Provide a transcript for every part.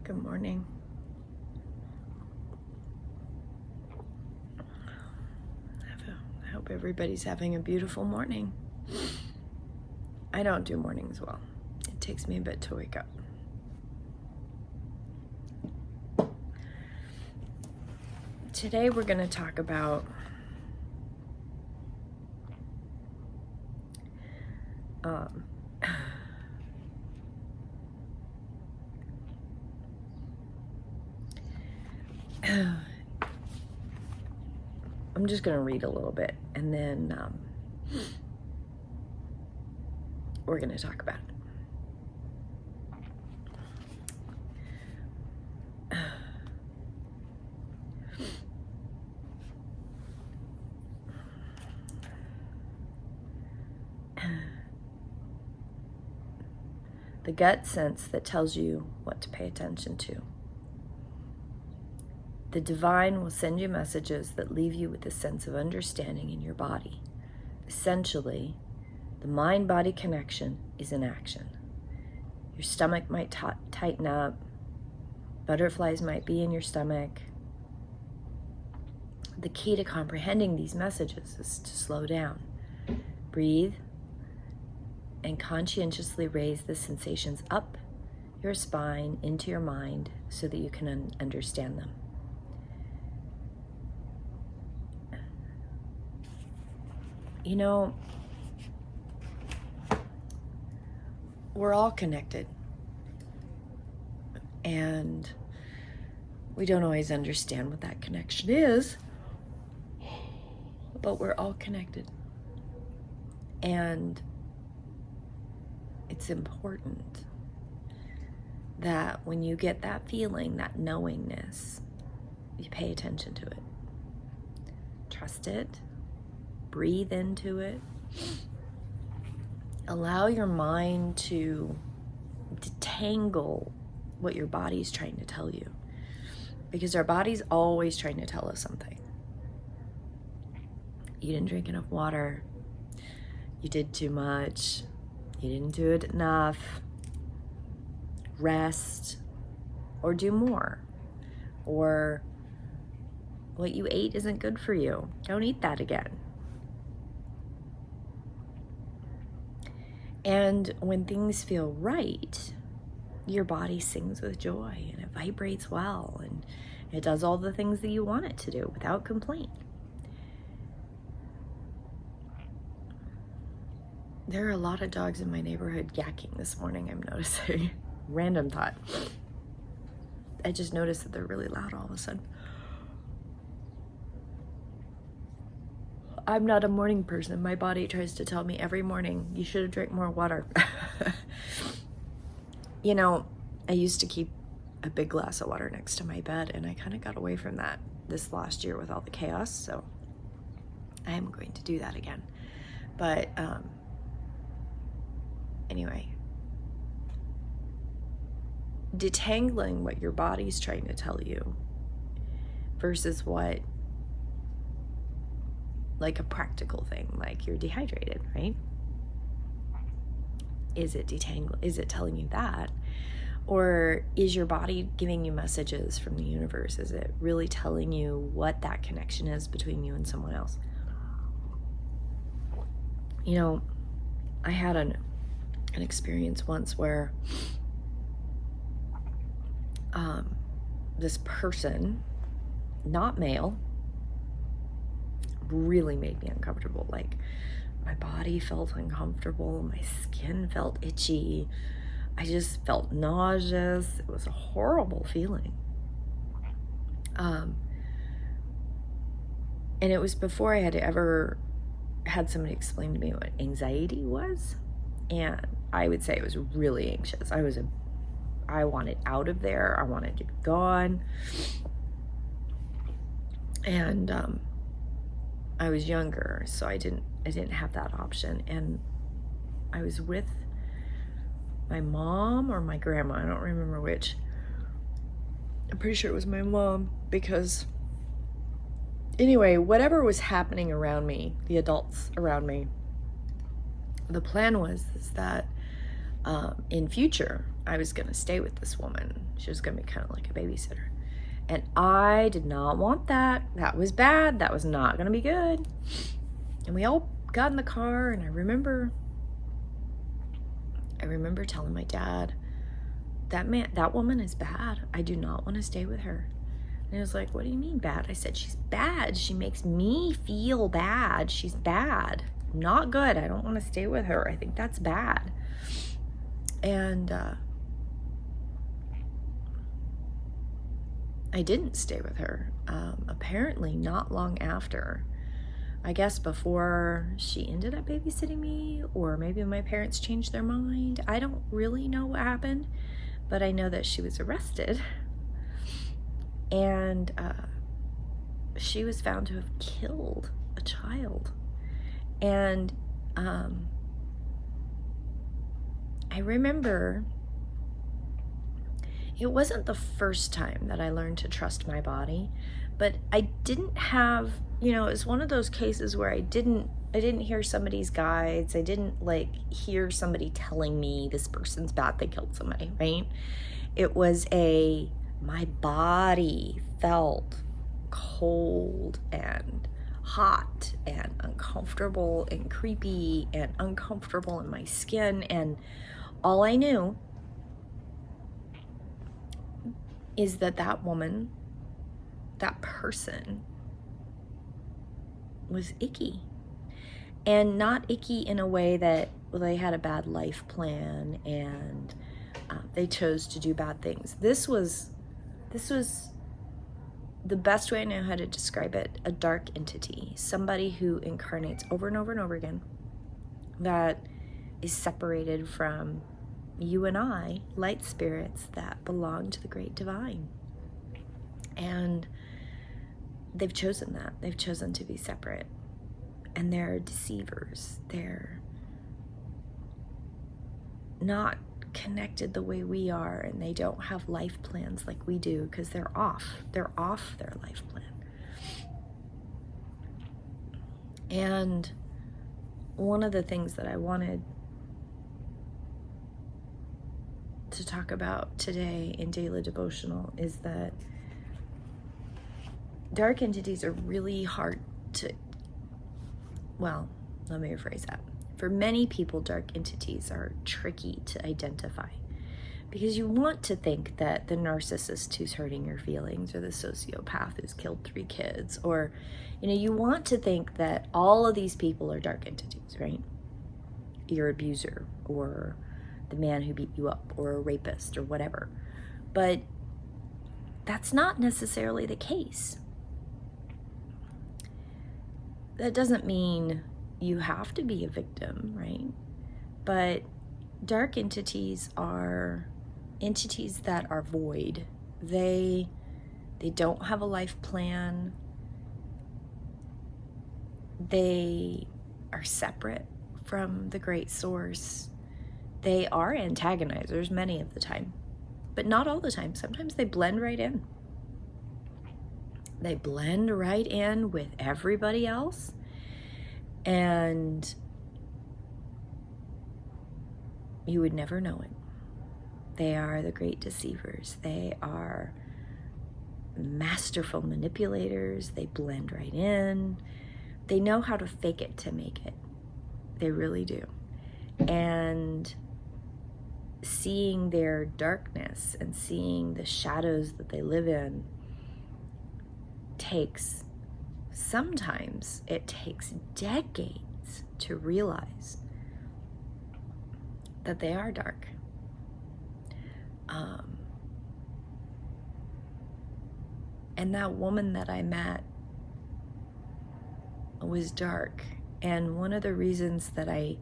Good morning. I hope everybody's having a beautiful morning. I don't do mornings well. It takes me a bit to wake up. Today we're going to talk about I'm just going to read a little bit and then we're going to talk about it. The gut sense that tells you what to pay attention to. The divine will send you messages that leave you with a sense of understanding in your body. Essentially, the mind-body connection is in action. Your stomach might tighten up. Butterflies might be in your stomach. The key to comprehending these messages is to slow down, breathe, and conscientiously raise the sensations up your spine into your mind so that you can understand them. You know, we're all connected, and we don't always understand what that connection is, but we're all connected. And it's important that when you get that feeling, that knowingness, you pay attention to it. Trust it. Breathe into it. Allow your mind to detangle what your body's trying to tell you. Because our body's always trying to tell us something. You didn't drink enough water. You did too much. You didn't do it enough. Rest. Or do more. Or what you ate isn't good for you. Don't eat that again. And when things feel right, your body sings with joy and it vibrates well and it does all the things that you want it to do without complaint. There are a lot of dogs in my neighborhood yakking this morning, I'm noticing. Random thought. I just noticed that they're really loud all of a sudden. I'm not a morning person. My body tries to tell me every morning, you should have drank more water. You know, I used to keep a big glass of water next to my bed, and I kind of got away from that this last year with all the chaos, so I am going to do that again. But anyway, detangling what your body's trying to tell you versus what, like a practical thing, like you're dehydrated, right? Is it telling you that? Or is your body giving you messages from the universe? Is it really telling you what that connection is between you and someone else? You know, I had an experience once where this person, not male, really made me uncomfortable. Like, my body felt uncomfortable, my skin felt itchy, I just felt nauseous. It was a horrible feeling. And it was before I had ever had somebody explain to me what anxiety was. And I would say I was really anxious. I wanted out of there. I wanted to be gone. And I was younger, so I didn't have that option. And I was with my mom or my grandma, I don't remember which. I'm pretty sure it was my mom, because anyway, whatever was happening around me, the adults around me, the plan was that in future, I was going to stay with this woman. She was going to be kind of like a babysitter. And I did not want that. That was bad. That was not going to be good. And we all got in the car, and I remember telling my dad, that woman is bad. I do not want to stay with her. And he was like, what do you mean bad? I said, she's bad. She makes me feel bad. She's bad. Not good. I don't want to stay with her. I think that's bad. And I didn't stay with her. Apparently not long after. I guess before she ended up babysitting me, or maybe my parents changed their mind. I don't really know what happened, but I know that she was arrested, and she was found to have killed a child. And I remember it wasn't the first time that I learned to trust my body, but I didn't have, it was one of those cases where I didn't hear somebody's guides. I didn't hear somebody telling me this person's bad, they killed somebody, right? It was my body felt cold and hot and uncomfortable and creepy and uncomfortable in my skin. And all I knew is that woman, that person, was icky. And not icky in a way that they had a bad life plan and they chose to do bad things. This was the best way I know how to describe it, a dark entity, somebody who incarnates over and over and over again, that is separated from you and I, light spirits that belong to the great divine. And they've chosen that. They've chosen to be separate. And they're deceivers. They're not connected the way we are, and they don't have life plans like we do, because they're off their life plan. And one of the things that I wanted to talk about today in Daily Devotional is that dark entities are really hard to, well, let me rephrase that. For many people, dark entities are tricky to identify, because you want to think that the narcissist who's hurting your feelings, or the sociopath who's killed 3 kids, or, you want to think that all of these people are dark entities, right? Your abuser, or the man who beat you up, or a rapist, or whatever. But that's not necessarily the case. That doesn't mean you have to be a victim, right? But dark entities are entities that are void. They don't have a life plan. They are separate from the great source. They are antagonizers many of the time, but not all the time. Sometimes they blend right in. They blend right in with everybody else, and you would never know it. They are the great deceivers. They are masterful manipulators. They blend right in. They know how to fake it to make it. They really do. And seeing their darkness and seeing the shadows that they live in sometimes it takes decades to realize that they are dark. And that woman that I met was dark. And one of the reasons that I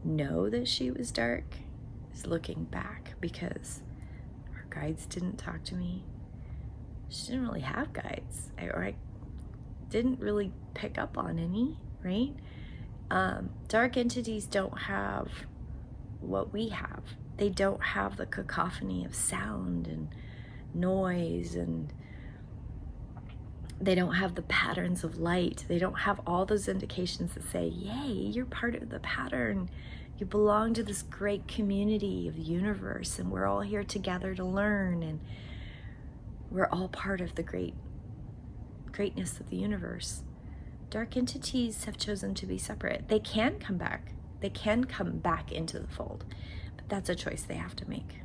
know that she was dark is looking back, because her guides didn't talk to me. She didn't really have guides, or I didn't really pick up on any, right? Dark entities don't have what we have. They don't have the cacophony of sound and noise, and they don't have the patterns of light. They don't have all those indications that say, yay, you're part of the pattern. You belong to this great community of the universe, and we're all here together to learn, and we're all part of the greatness of the universe. Dark entities have chosen to be separate. They can come back. They can come back into the fold, but that's a choice they have to make.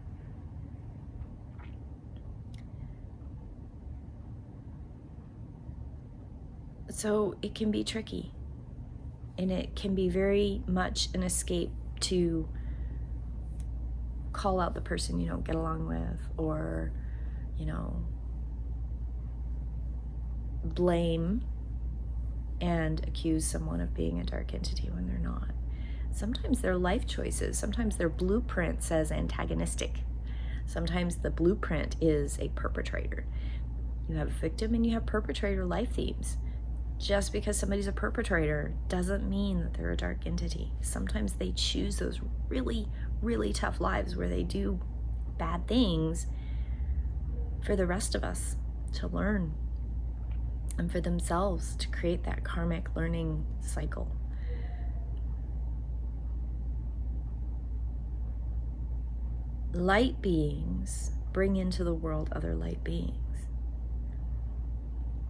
So it can be tricky, and it can be very much an escape to call out the person you don't get along with, or, blame and accuse someone of being a dark entity when they're not. Sometimes their life choices, sometimes their blueprint says antagonistic. Sometimes the blueprint is a perpetrator. You have victim and you have perpetrator life themes. Just because somebody's a perpetrator doesn't mean that they're a dark entity. Sometimes they choose those really, really tough lives where they do bad things for the rest of us to learn, and for themselves to create that karmic learning cycle. Light beings bring into the world other light beings.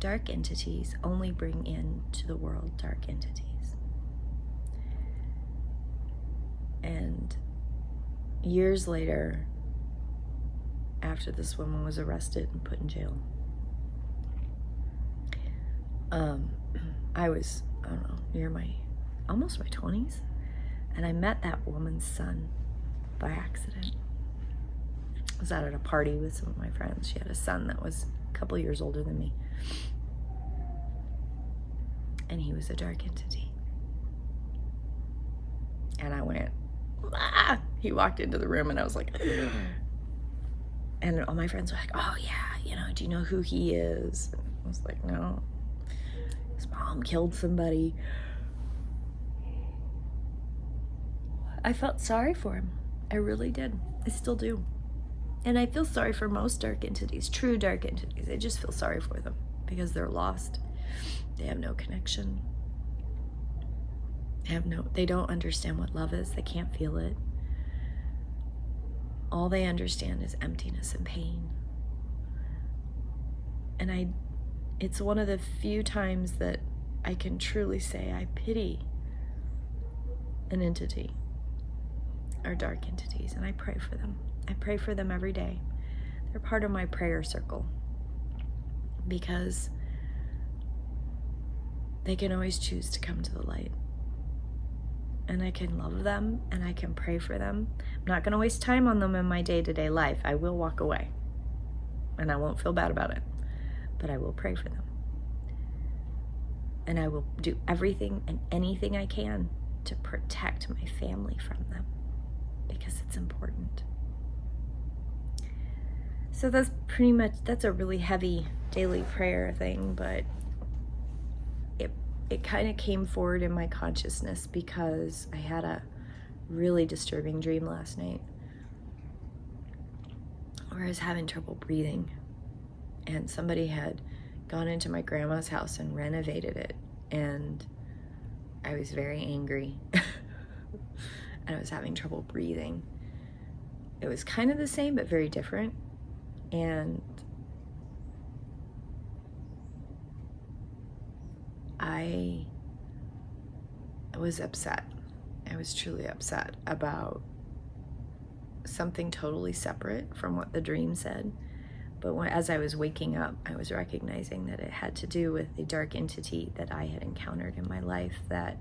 Dark entities only bring into the world dark entities. And years later, after this woman was arrested and put in jail, I was, almost my 20s, and I met that woman's son by accident. I was out at a party with some of my friends. She had a son that was a couple years older than me, and he was a dark entity. And I went, ah! He walked into the room, and I was like, ugh. And all my friends were like, oh yeah, do you know who he is? And I was like, no. His mom killed somebody. I felt sorry for him. I really did. I still do. And I feel sorry for most dark entities, true dark entities. I just feel sorry for them because they're lost. They have no connection. They don't understand what love is. They can't feel it. All they understand is emptiness and pain. And it's one of the few times that I can truly say I pity an entity or dark entities, and I pray for them. I pray for them every day. They're part of my prayer circle because they can always choose to come to the light. And I can love them and I can pray for them. I'm not going to waste time on them in my day-to-day life. I will walk away and I won't feel bad about it, but I will pray for them. And I will do everything and anything I can to protect my family from them because it's important. So that's a really heavy daily prayer thing, but it kind of came forward in my consciousness because I had a really disturbing dream last night where I was having trouble breathing, and somebody had gone into my grandma's house and renovated it, and I was very angry and I was having trouble breathing. It was kind of the same but very different, and I was upset. I was truly upset about something totally separate from what the dream said. But as I was waking up, I was recognizing that it had to do with the dark entity that I had encountered in my life that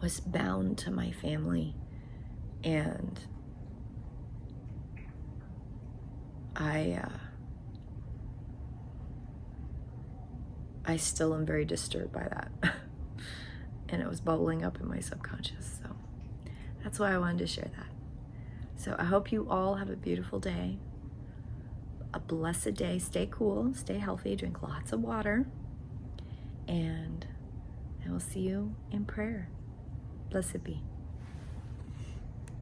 was bound to my family. And I still am very disturbed by that. And it was bubbling up in my subconscious. So that's why I wanted to share that. So I hope you all have a beautiful day, a blessed day. Stay cool, stay healthy, drink lots of water, and I will see you in prayer. Blessed be.